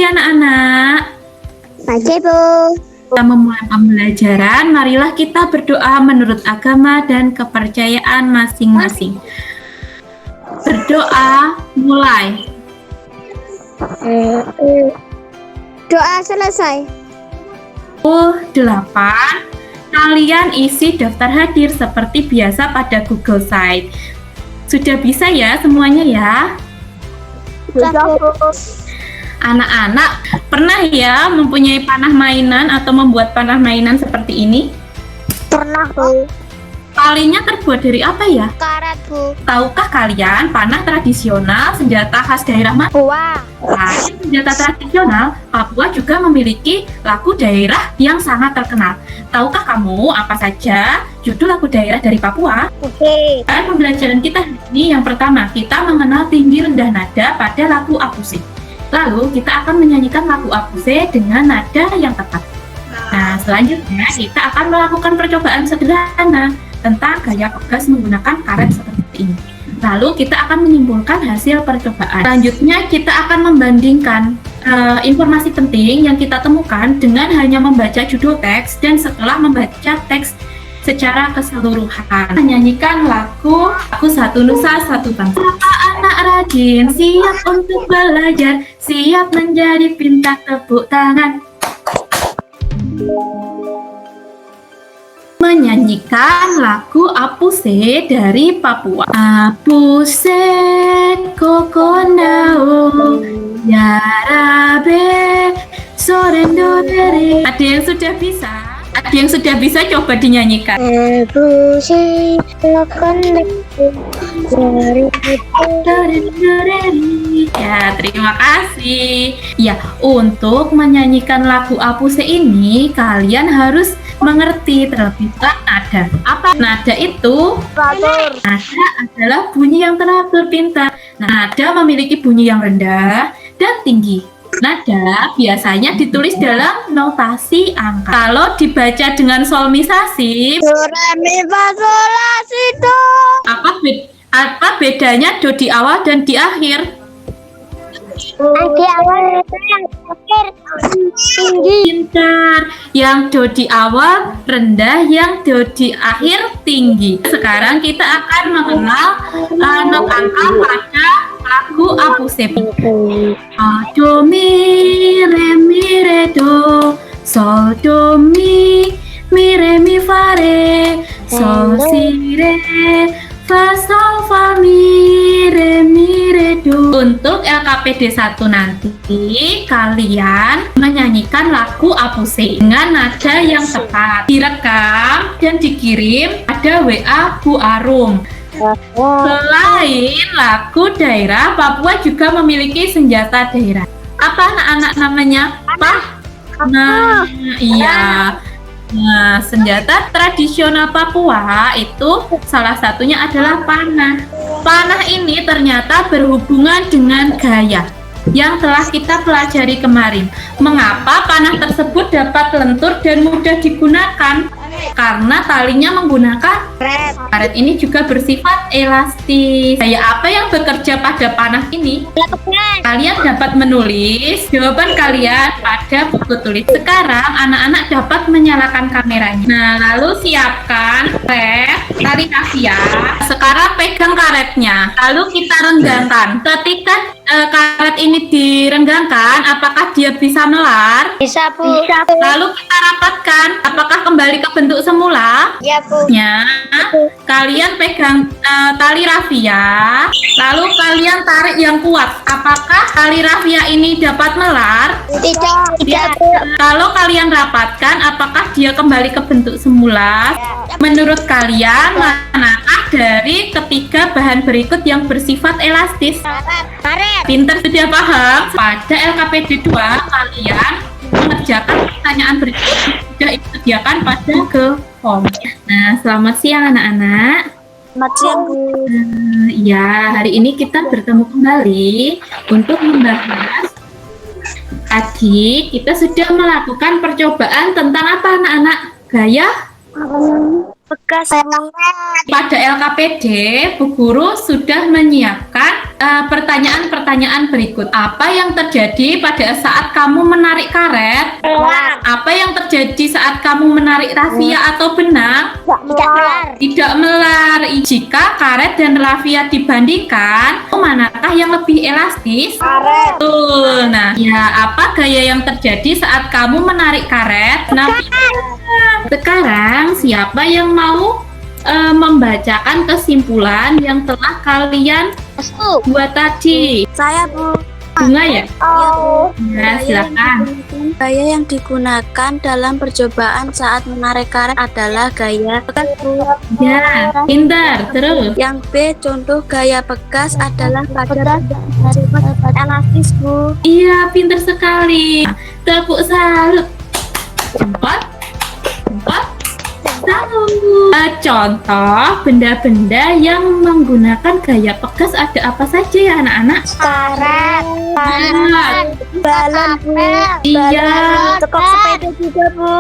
pagi anak-anak. Pagi, Bu. Kita memulai pembelajaran, marilah kita berdoa menurut agama dan kepercayaan masing-masing. Berdoa mulai. Doa selesai. 8. Kalian isi daftar hadir seperti biasa pada Google Site. Sudah bisa ya semuanya ya? Sudah, Bu. Anak-anak pernah ya mempunyai panah mainan atau membuat panah mainan seperti ini? Pernah, Bu. Talinya terbuat dari apa ya? Karet, Bu. Tahukah kalian panah tradisional senjata khas daerah mana? Buah. Selain senjata tradisional, Papua juga memiliki lagu daerah yang sangat terkenal. Tahukah kamu apa saja judul lagu daerah dari Papua? Oke. Pembelajaran kita hari ini yang pertama, kita mengenal tinggi rendah nada pada lagu Apuse. Lalu kita akan menyanyikan lagu Apuse dengan nada yang tepat. Nah, selanjutnya kita akan melakukan percobaan sederhana tentang gaya pegas menggunakan karet seperti ini. Lalu kita akan menyimpulkan hasil percobaan. Selanjutnya kita akan membandingkan informasi penting yang kita temukan dengan hanya membaca judul teks dan setelah membaca teks secara keseluruhan. Menyanyikan lagu Aku Satu Nusa Satu Bangsa. Anak rajin, siap untuk belajar, siap menjadi pintar, tepuk tangan. Menyanyikan lagu Apuse dari Papua. Apuse kokonao yarabe sorendodere. Ada yang sudah bisa? Ada yang sudah bisa coba dinyanyikan? Apuse kokonao Ya, terima kasih. Ya, untuk menyanyikan lagu Apuse ini kalian harus mengerti terlebih dahulu nada. Apa nada itu? Teratur. Nada adalah bunyi yang teratur pintar. Nada memiliki bunyi yang rendah dan tinggi. Nada biasanya ditulis dalam notasi angka. Kalau dibaca dengan solmisasi, Do, re, mi, fa, sol, la, si, do. apa bedanya do di awal dan di akhir? Di awal itu yang terakhir tinggi. Pintar. Yang do di awal rendah, yang do di akhir tinggi. Sekarang kita akan mengenal not angka pada lagu Apuse. Do mi re do, sol do mi re mi fa re, sol si re, fa sol fa mi re do. Untuk LKPD 1 nanti kalian menyanyikan lagu Apuse dengan nada yang tepat, direkam dan dikirim pada WA Bu Arum. Selain lagu daerah, Papua juga memiliki senjata daerah. Apa anak-anak namanya? Nah, iya. Nah, senjata tradisional Papua itu salah satunya adalah panah. Panah ini ternyata berhubungan dengan gaya yang telah kita pelajari kemarin. Mengapa panah tersebut dapat lentur dan mudah digunakan? Karena talinya menggunakan Karet. karet ini juga bersifat elastis. Gaya apa yang bekerja pada panah ini? Kalian dapat menulis jawaban kalian pada buku tulis. Sekarang anak-anak dapat menyalakan kameranya. Nah, lalu siapkan tali rafia. Sekarang pegang karetnya. Lalu kita renggangkan. Ketika karet ini direnggangkan, apakah dia bisa melar? Bisa, Bu. Lalu kita rapatkan. Apakah kembali ke bentuk semula? Ya, Bu. Ya, kalian pegang tali rafia, lalu kalian tarik yang kuat. Apakah tali rafia ini dapat melar? Tidak. Ya. Tidak, Bu. Kalau kalian rapatkan, apakah dia kembali ke bentuk semula? Menurut kalian, manakah dari ketiga bahan berikut yang bersifat elastis? Karet. Pinter, sudah paham? Pada LKPD 2, kalian mengerjakan pertanyaan berikut sudah disediakan pada Google Form. Nah, selamat siang anak-anak. Selamat siang, Bu. Ya, hari ini kita bertemu kembali untuk membahas. Tadi kita sudah melakukan percobaan tentang apa anak-anak? Gaya Bekas. pada LKPD, Bu Guru sudah menyiapkan pertanyaan-pertanyaan berikut. Apa yang terjadi pada saat kamu menarik karet? Kelar. Apa yang terjadi saat kamu menarik rafia atau benang? Tidak kelar. Tidak melar. Jika karet dan rafia dibandingkan, manakah yang lebih elastis? Karet. Betul. Nah, ya apa gaya yang terjadi saat kamu menarik karet? Nah, sekarang siapa yang mau membacakan kesimpulan yang telah kalian buat tadi? Saya, Bu. Bunga ya? Oh. Ya, silakan. Gaya yang digunakan dalam percobaan saat menarik karet adalah gaya pegas, Bu. Ya, pintar. Terus. Yang B, contoh gaya pegas adalah pada sifat elastis, Bu. Iya, pintar sekali. Tepuk salut. Cepat. Contoh benda-benda yang menggunakan gaya pegas ada apa saja ya anak-anak? Karet. Balon, Bu. Iya. Skok sepeda juga, Bu.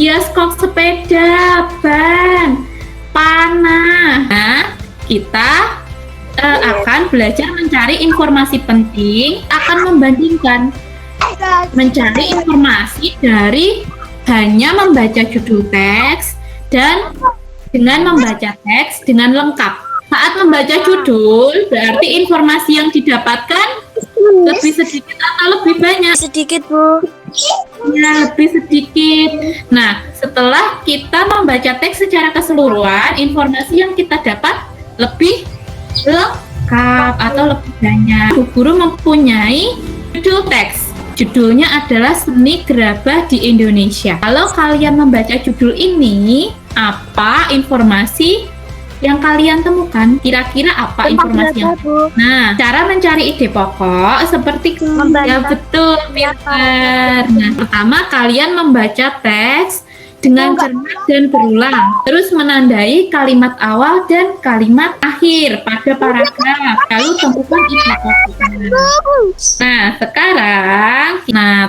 Ya, skok sepeda, ban, panah. Nah, kita akan belajar mencari informasi penting, akan membandingkan, mencari informasi dari hanya membaca judul teks dan dengan membaca teks dengan lengkap. Saat membaca judul, berarti informasi yang didapatkan lebih sedikit atau lebih banyak? Sedikit, Bu. Ya, lebih sedikit. Nah, setelah kita membaca teks secara keseluruhan, informasi yang kita dapat lebih lengkap atau lebih banyak. Bu Guru mempunyai judul teks. Judulnya adalah Seni Gerabah di Indonesia. Kalau kalian membaca judul ini, apa informasi yang kalian temukan? Kira-kira apa informasinya? Nah, cara mencari ide pokok seperti ya betul, pintar. Nah, pertama kalian membaca teks dengan cermat dan berulang. Terus menandai kalimat awal dan kalimat akhir pada paragraf. Lalu temukan ide pokoknya. Nah, sekarang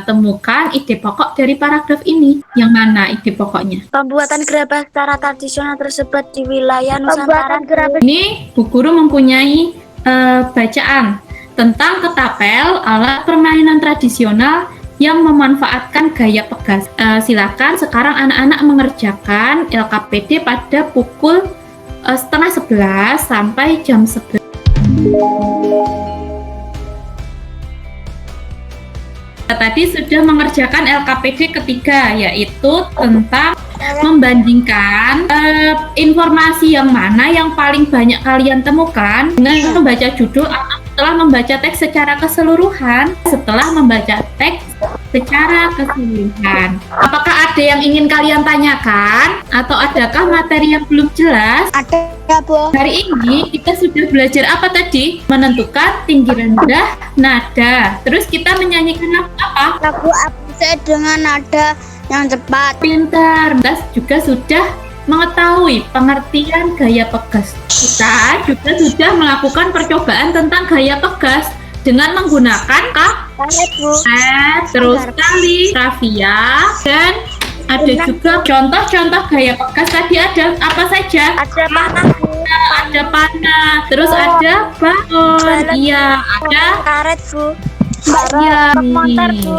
temukan ide pokok dari paragraf ini. Yang mana ide pokoknya? Pembuatan gerabah secara tradisional tersebar di wilayah Nusantara. Ini Bu Guru mempunyai bacaan tentang ketapel, alat permainan tradisional yang memanfaatkan gaya pegas. Silakan sekarang anak-anak mengerjakan LKPD pada pukul 10:30 sampai jam 11. Tadi sudah mengerjakan LKPD ketiga, yaitu tentang membandingkan informasi yang mana yang paling banyak kalian temukan dengan membaca judul atau setelah membaca teks secara keseluruhan. Setelah membaca teks secara keseluruhan, apakah ada yang ingin kalian tanyakan atau adakah materi yang belum jelas? Ada, Bu. Hari ini kita sudah belajar apa tadi? Menentukan tinggi rendah nada. Terus kita menyanyikan lagu apa? Lagu absen dengan nada yang cepat. Pintar. Kita juga sudah mengetahui pengertian gaya pegas. Kita juga sudah melakukan percobaan tentang gaya pegas dengan menggunakan Karet, Bu. terus tali, rafia, dan ada juga contoh-contoh gaya pegas. Tadi ada apa saja? Ada panah, Bu. Ada panah, terus ada balon, iya, ada Karet, Bu. iya.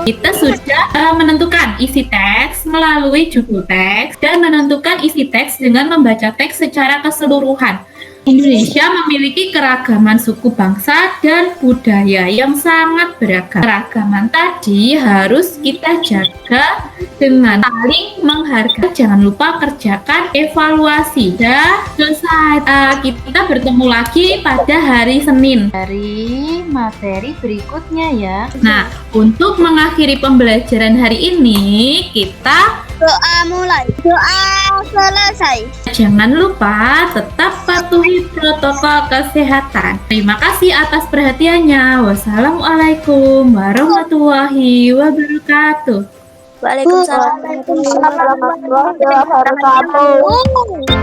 Kita sudah menentukan isi teks melalui judul teks dan menentukan isi teks dengan membaca teks secara keseluruhan. Indonesia memiliki keragaman suku bangsa dan budaya yang sangat beragam. Keragaman tadi harus kita jaga dengan saling menghargai. Jangan lupa kerjakan evaluasi. Dan selesai. Kita bertemu lagi pada hari Senin. Dari materi berikutnya ya. Nah, untuk mengakhiri pembelajaran hari ini, kita Doa mulai. Doa selesai. jangan lupa tetap patuhi protokol kesehatan. Terima kasih atas perhatiannya. Wassalamualaikum warahmatullahi wabarakatuh. Waalaikumsalam. Waalaikumsalam warahmatullahi wabarakatuh.